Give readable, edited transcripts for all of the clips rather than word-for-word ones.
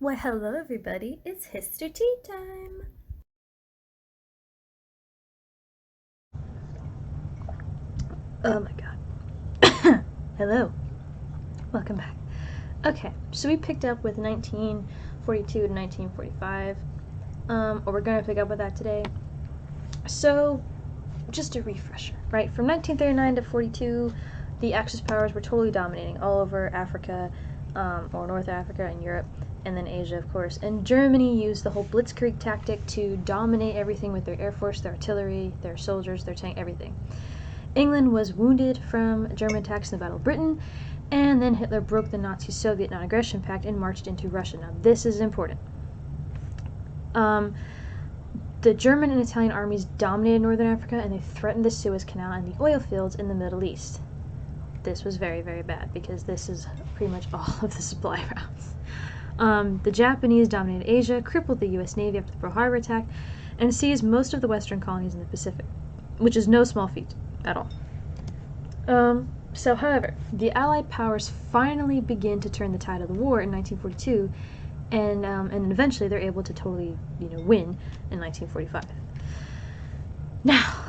Why, hello everybody, it's Histor-Tea time! Oh my god. Hello. Welcome back. Okay, so we picked up with 1942 to 1945, or we're going to pick up with that today. So, just a refresher, right? From 1939 to 42, the Axis powers were totally dominating all over Africa, or North Africa and Europe, and then Asia, of course. And Germany used the whole blitzkrieg tactic to dominate everything with their air force, their artillery, their soldiers, their tank, everything. England was wounded from German attacks in the Battle of Britain, and then Hitler broke the Nazi-Soviet non-aggression pact and marched into Russia. Now, this is important. The German and Italian armies dominated northern Africa, and they threatened the Suez Canal and the oil fields in the Middle East. This was very, very bad, because this is pretty much all of the supply routes. The Japanese dominated Asia, crippled the U.S. Navy after the Pearl Harbor attack, and seized most of the western colonies in the Pacific, which is no small feat at all. However, the Allied powers finally begin to turn the tide of the war in 1942, and eventually they're able to totally, win in 1945. Now,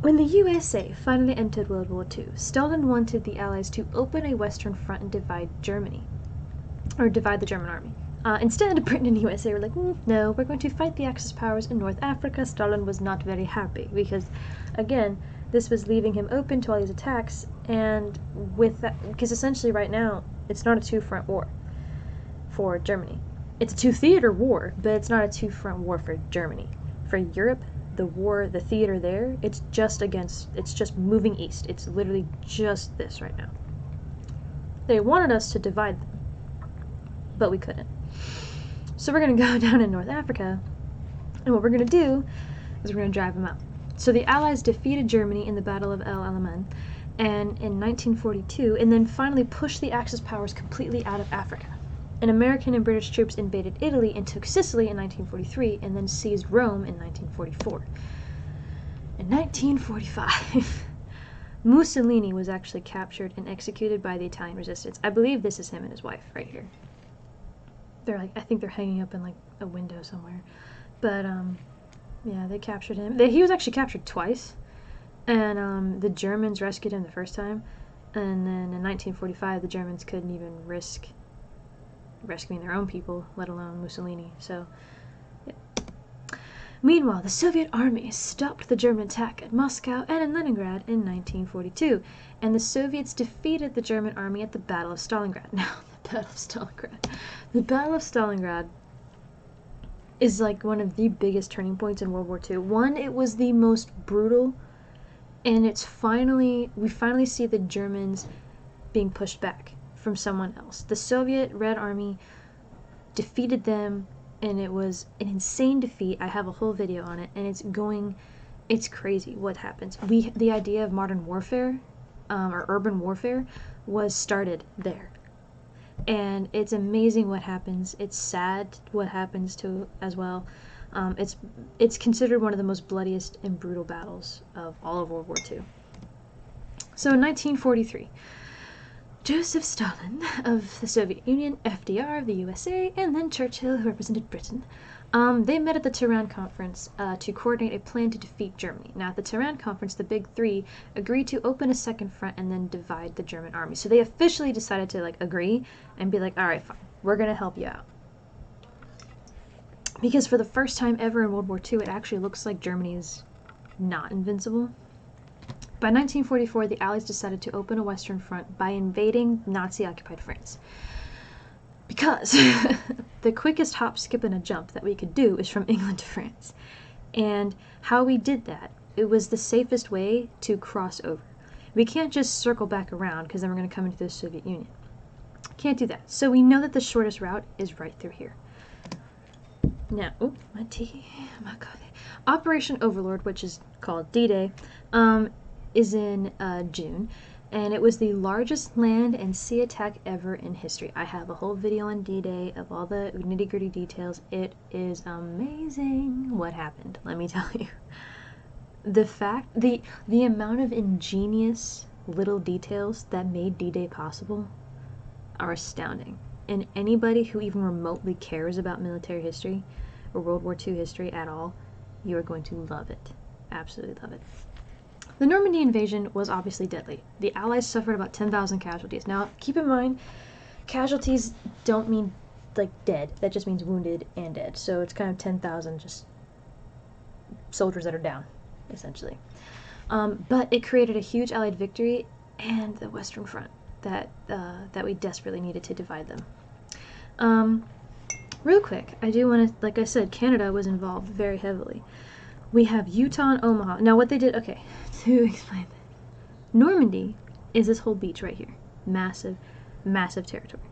when the USA finally entered World War II, Stalin wanted the Allies to open a Western front and divide Germany, or divide the German army. Instead, Britain and USA were like, no, we're going to fight the Axis powers in North Africa. Stalin was not very happy because, again, this was leaving him open to all these attacks, and with that, because essentially right now, it's not a two-front war for Germany. It's a two-theater war, but it's not a two-front war for Germany. For Europe, the theater there, it's just moving east. It's literally just this right now. They wanted us to divide them, but we couldn't. So we're going to go down in North Africa, and what we're going to do is we're going to drive them out. So the Allies defeated Germany in the Battle of El Alamein, and in 1942, and then finally pushed the Axis powers completely out of Africa. And American and British troops invaded Italy and took Sicily in 1943, and then seized Rome in 1944. In 1945, Mussolini was actually captured and executed by the Italian resistance. I believe this is him and his wife right here. I think they're hanging up in like a window somewhere. But yeah, they captured him. He was actually captured twice, and the Germans rescued him the first time, and then in 1945 the Germans couldn't even risk rescuing their own people, let alone Mussolini. So, yeah. Meanwhile, the Soviet army stopped the German attack at Moscow and in Leningrad in 1942, and the Soviets defeated the German army at the Battle of Stalingrad. Now, the Battle of Stalingrad is like one of the biggest turning points in World War II. One, it was the most brutal, and we finally see the Germans being pushed back from someone else. The Soviet Red Army defeated them, and it was an insane defeat. I have a whole video on it, and it's crazy what happens. The idea of modern warfare, or urban warfare, was started there. And it's amazing what happens. It's sad what happens too, as well. It's considered one of the most bloodiest and brutal battles of all of World War II. So in 1943, Joseph Stalin of the Soviet Union, FDR of the USA, and then Churchill, who represented Britain, they met at the Tehran Conference to coordinate a plan to defeat Germany. Now, at the Tehran Conference, the Big Three agreed to open a second front and then divide the German army. So they officially decided to agree and be like, all right, fine, we're going to help you out. Because for the first time ever in World War II, it actually looks like Germany is not invincible. By 1944, the Allies decided to open a Western front by invading Nazi-occupied France. Because the quickest hop, skip, and a jump that we could do is from England to France. And how we did that, it was the safest way to cross over. We can't just circle back around, because then we're going to come into the Soviet Union. Can't do that. So we know that the shortest route is right through here. Now, my tea, my coffee. Operation Overlord, which is called D-Day, is in June, and it was the largest land and sea attack ever in history. I have a whole video on D-Day of all the nitty-gritty details. It is amazing what happened, let me tell you. The amount of ingenious little details that made D-Day possible are astounding. and anybody who even remotely cares about military history or World War II history at all, you are going to love it. Absolutely love it. The Normandy invasion was obviously deadly. The Allies suffered about 10,000 casualties. Now, keep in mind, casualties don't mean like dead. That just means wounded and dead. So it's kind of 10,000 just soldiers that are down, essentially. But it created a huge Allied victory and the Western Front that we desperately needed to divide them. Real quick, I do want to, like I said, Canada was involved very heavily. We have Utah and Omaha. Now what they did, okay, to explain this. Normandy is this whole beach right here. Massive, massive territory.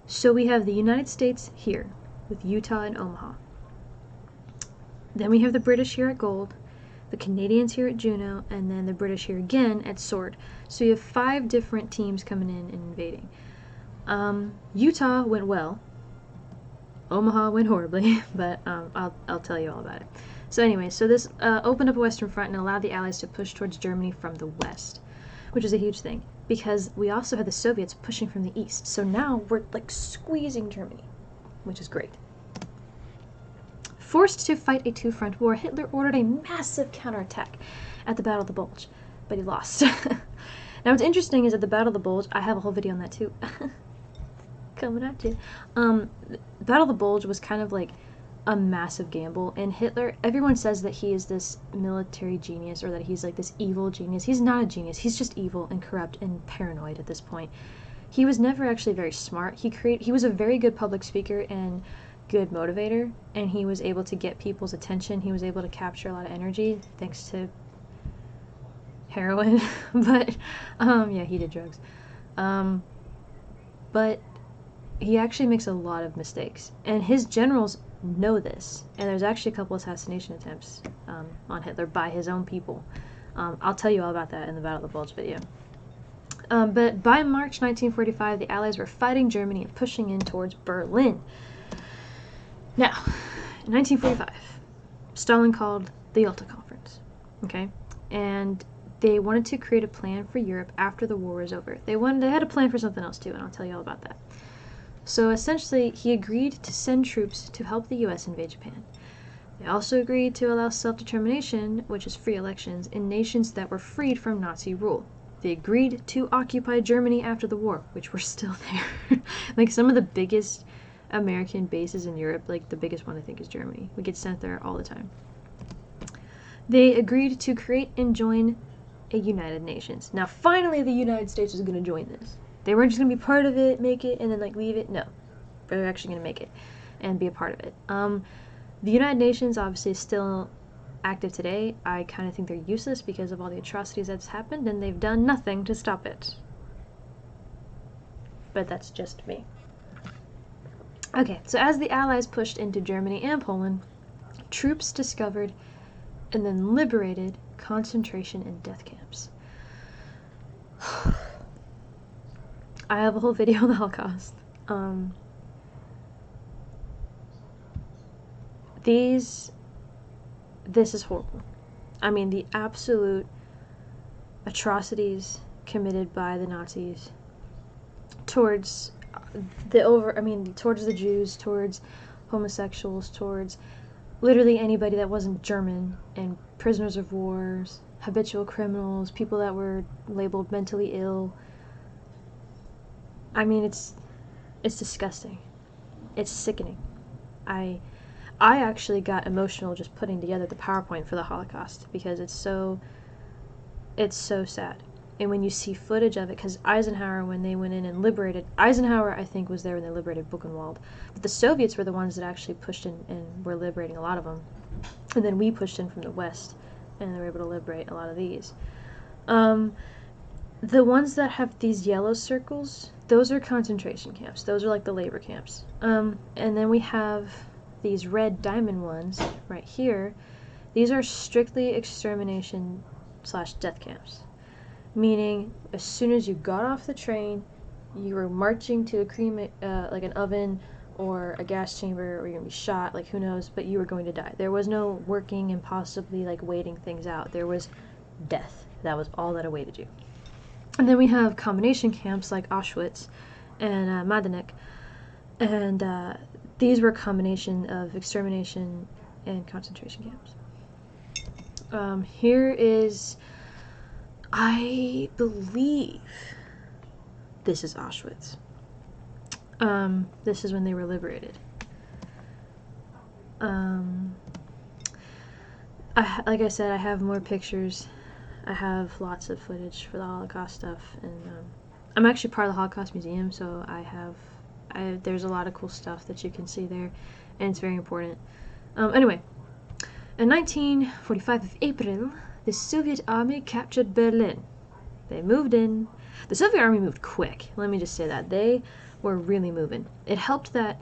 So we have the United States here with Utah and Omaha. Then we have the British here at Gold, the Canadians here at Juno, and then the British here again at Sword. So you have 5 different teams coming in and invading. Utah went well. Omaha went horribly, but I'll tell you all about it. So anyway, so this opened up a Western Front and allowed the Allies to push towards Germany from the west, which is a huge thing because we also had the Soviets pushing from the east. So now we're like squeezing Germany, which is great. Forced to fight a two-front war, Hitler ordered a massive counterattack at the Battle of the Bulge, but he lost. Now what's interesting is at the Battle of the Bulge, I have a whole video on that too. Coming at you. Battle of the Bulge was kind of like a massive gamble, and Hitler, everyone says that he is this military genius or that he's like this evil genius. He's not a genius. He's just evil and corrupt and paranoid at this point. He was never actually very smart. He was a very good public speaker and good motivator, and he was able to get people's attention. He was able to capture a lot of energy thanks to heroin. But yeah, he did drugs. But he actually makes a lot of mistakes, and his generals know this, and there's actually a couple assassination attempts on Hitler by his own people. I'll tell you all about that in the Battle of the Bulge video. But by March 1945, the Allies were fighting Germany and pushing in towards Berlin. Now, in 1945, Stalin called the Yalta Conference, okay? And they wanted to create a plan for Europe after the war was over. They had a plan for something else too, and I'll tell you all about that. So essentially, he agreed to send troops to help the US invade Japan. They also agreed to allow self-determination, which is free elections, in nations that were freed from Nazi rule. They agreed to occupy Germany after the war, which were still there. Like some of the biggest American bases in Europe, like the biggest one I think is Germany. We get sent there all the time. They agreed to create and join a United Nations. Now finally the United States was going to join this. They weren't just going to be part of it, make it, and then like leave it. No. They're actually going to make it and be a part of it. The United Nations obviously is still active today. I kind of think they're useless because of all the atrocities that's happened, and they've done nothing to stop it. But that's just me. Okay, so as the Allies pushed into Germany and Poland, troops discovered and then liberated concentration and death camps. I have a whole video on the Holocaust. This is horrible. I mean, the absolute atrocities committed by the Nazis towards towards the Jews, towards homosexuals, towards literally anybody that wasn't German, and prisoners of wars, habitual criminals, people that were labeled mentally ill. I mean, it's disgusting. It's sickening. I actually got emotional just putting together the PowerPoint for the Holocaust because it's so sad. And when you see footage of it, because Eisenhower, when they went in and liberated, Eisenhower, I think, was there when they liberated Buchenwald. But the Soviets were the ones that actually pushed in and were liberating a lot of them. And then we pushed in from the West, and they were able to liberate a lot of these. The ones that have these yellow circles, those are concentration camps. Those are like the labor camps. And then we have these red diamond ones right here. These are strictly extermination/death camps. Meaning, as soon as you got off the train, you were marching to like an oven or a gas chamber, or you're gonna be shot, like who knows, but you were going to die. There was no working and possibly like waiting things out. There was death. That was all that awaited you. And then we have combination camps like Auschwitz and Majdanek. And these were a combination of extermination and concentration camps. Here is, I believe, this is Auschwitz. This is when they were liberated. Like I said, I have more pictures. I have lots of footage for the Holocaust stuff, and I'm actually part of the Holocaust Museum, so there's a lot of cool stuff that you can see there, and it's very important. Anyway, in 1945 of April, the Soviet army captured Berlin. They moved in. The Soviet army moved quick. Let me just say that. They were really moving. It helped that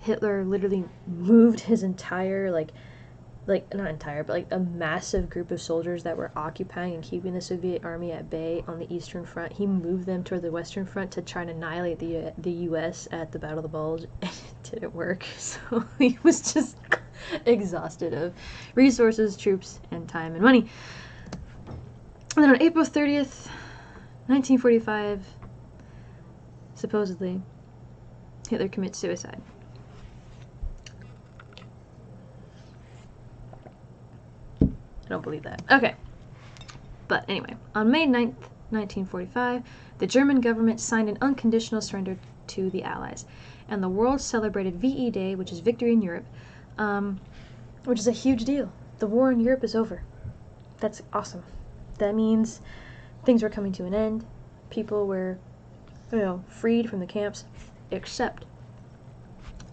Hitler literally moved his entire, not entire, but a massive group of soldiers that were occupying and keeping the Soviet army at bay on the Eastern Front. He moved them toward the Western Front to try and annihilate the U.S. at the Battle of the Bulge, and it didn't work. So he was just exhausted of resources, troops, and time and money. And then on April 30th, 1945, supposedly, Hitler commits suicide. I don't believe that. Okay. But anyway, on May 9th, 1945, the German government signed an unconditional surrender to the Allies. And the world celebrated VE Day, which is Victory in Europe, which is a huge deal. The war in Europe is over. That's awesome. That means things were coming to an end. People were, freed from the camps, except,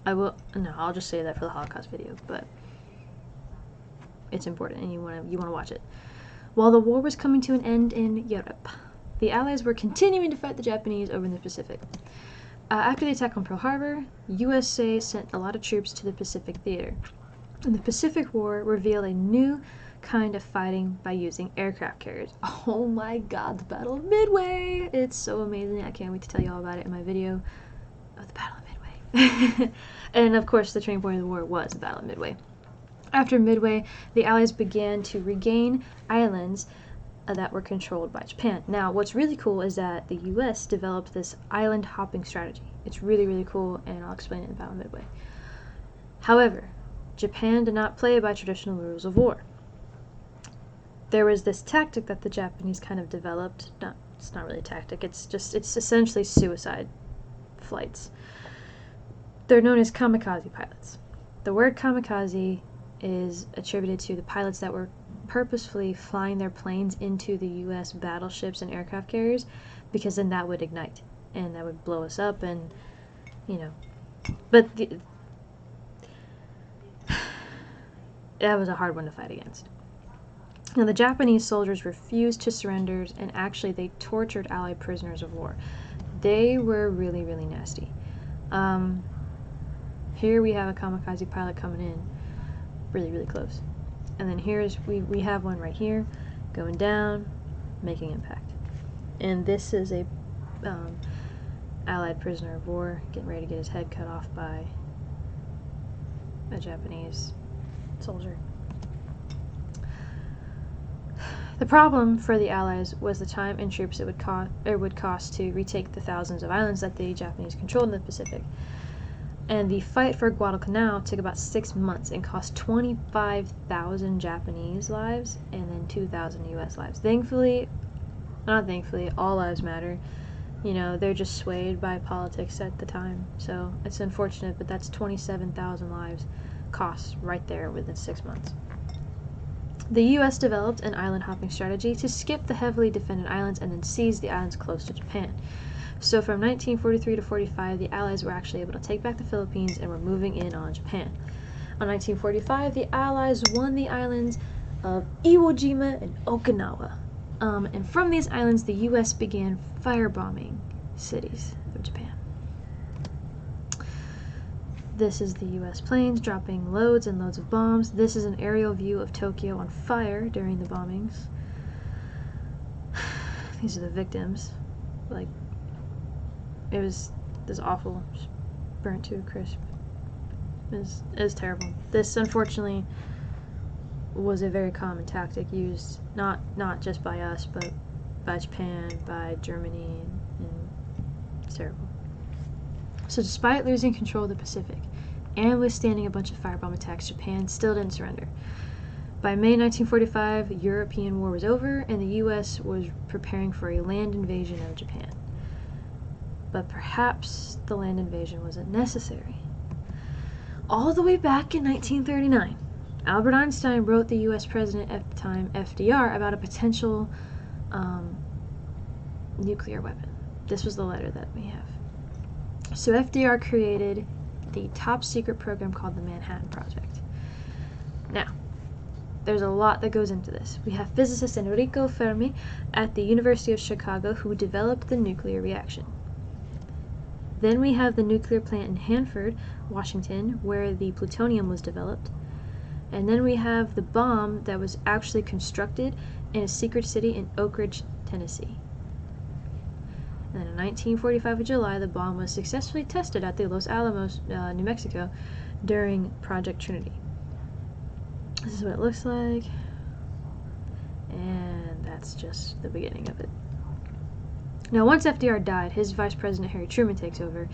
I'll just say that for the Holocaust video, but it's important, and you want to watch it. While the war was coming to an end in Europe, the Allies were continuing to fight the Japanese over in the Pacific. After the attack on Pearl Harbor, USA sent a lot of troops to the Pacific Theater. And the Pacific War revealed a new kind of fighting by using aircraft carriers. Oh my god, the Battle of Midway! It's so amazing. I can't wait to tell you all about it in my video of the Battle of Midway. And of course, the turning point of the war was the Battle of Midway. After Midway, the Allies began to regain islands that were controlled by Japan. Now, what's really cool is that the US developed this island hopping strategy. It's really, really cool, and I'll explain it in the Battle of Midway. However, Japan did not play by traditional rules of war. There was this tactic that the Japanese kind of developed. It's not really a tactic, it's essentially suicide flights. They're known as kamikaze pilots. The word kamikaze is attributed to the pilots that were purposefully flying their planes into the US battleships and aircraft carriers, because then that would ignite and that would blow us up, and but that was a hard one to fight against. Now, the Japanese soldiers refused to surrender, and actually they tortured Allied prisoners of war. They were really, really nasty. Here we have a kamikaze pilot coming in really, really close. And then we have one right here, going down, making impact. And this is a Allied prisoner of war getting ready to get his head cut off by a Japanese soldier. The problem for the Allies was the time and troops it would cost to retake the thousands of islands that the Japanese controlled in the Pacific. And the fight for Guadalcanal took about 6 months and cost 25,000 Japanese lives and then 2,000 US lives. All lives matter. They're just swayed by politics at the time. So it's unfortunate, but that's 27,000 lives cost right there within 6 months. The US developed an island hopping strategy to skip the heavily defended islands and then seize the islands close to Japan. So from 1943 to 45, the Allies were actually able to take back the Philippines and were moving in on Japan. On 1945, the Allies won the islands of Iwo Jima and Okinawa. And from these islands, the US began firebombing cities of Japan. This is the US planes dropping loads and loads of bombs. This is an aerial view of Tokyo on fire during the bombings. These are the victims. It was awful. Just burnt to a crisp. It was terrible. This, unfortunately, was a very common tactic used not just by us, but by Japan, by Germany, and it's terrible. So despite losing control of the Pacific and withstanding a bunch of firebomb attacks, Japan still didn't surrender. By May 1945, the European War was over, and the U.S. was preparing for a land invasion of Japan. But perhaps the land invasion wasn't necessary. All the way back in 1939, Albert Einstein wrote the U.S. president at the time, FDR, about a potential nuclear weapon. This was the letter that we have. So FDR created the top secret program called the Manhattan Project. Now, there's a lot that goes into this. We have physicist Enrico Fermi at the University of Chicago who developed the nuclear reaction. Then we have the nuclear plant in Hanford, Washington, where the plutonium was developed. And then we have the bomb that was actually constructed in a secret city in Oak Ridge, Tennessee. And then in 1945 of July, the bomb was successfully tested at the Los Alamos, New Mexico, during Project Trinity. This is what it looks like. And that's just the beginning of it. Now, once FDR died, his vice president, Harry Truman, takes over,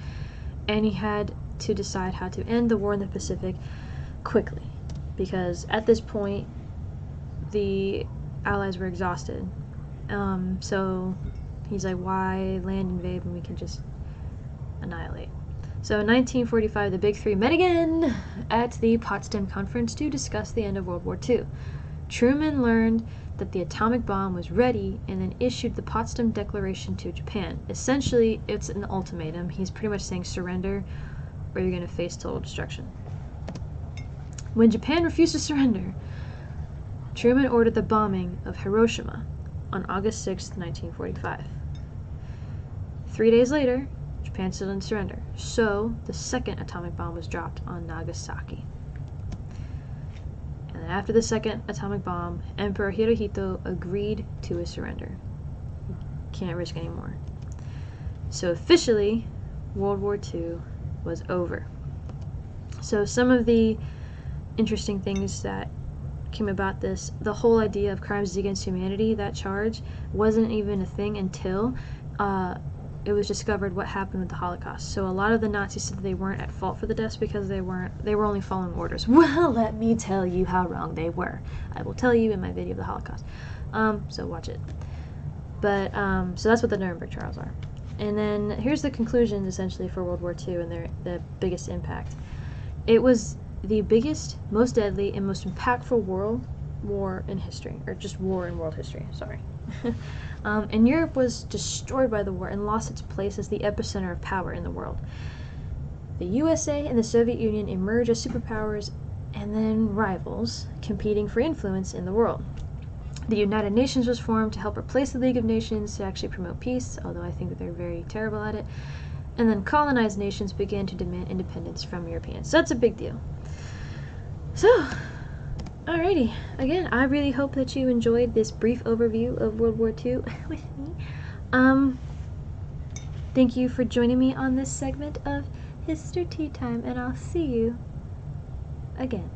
and he had to decide how to end the war in the Pacific quickly, because at this point, the Allies were exhausted. So he's like, why land invade when we can just annihilate? So in 1945, the Big Three met again at the Potsdam Conference to discuss the end of World War II. Truman learned that the atomic bomb was ready and then issued the Potsdam Declaration to Japan. Essentially, it's an ultimatum. He's pretty much saying surrender or you're going to face total destruction. When Japan refused to surrender, Truman ordered the bombing of Hiroshima on August 6, 1945. 3 days later, Japan still didn't surrender, so the second atomic bomb was dropped on Nagasaki. And then after the second atomic bomb, Emperor Hirohito agreed to a surrender. Can't risk anymore. So officially, World War II was over. So some of the interesting things that came about this, the whole idea of crimes against humanity, that charge, wasn't even a thing until it was discovered what happened with the Holocaust. So a lot of the Nazis said that they weren't at fault for the deaths because they were only following orders. Well, let me tell you how wrong they were. I will tell you in my video of the Holocaust. So watch it. But, so that's what the Nuremberg trials are. And then here's the conclusions essentially for World War II and the biggest impact. It was the biggest, most deadly, and most impactful world war in history, or just war in world history, sorry. And Europe was destroyed by the war and lost its place as the epicenter of power in the world. The USA and the Soviet Union emerged as superpowers and then rivals, competing for influence in the world. The United Nations was formed to help replace the League of Nations to actually promote peace, although I think that they're very terrible at it. And then colonized nations began to demand independence from Europeans. So that's a big deal. So, alrighty. Again, I really hope that you enjoyed this brief overview of World War II with me. Thank you for joining me on this segment of Histor-Tea time, and I'll see you again.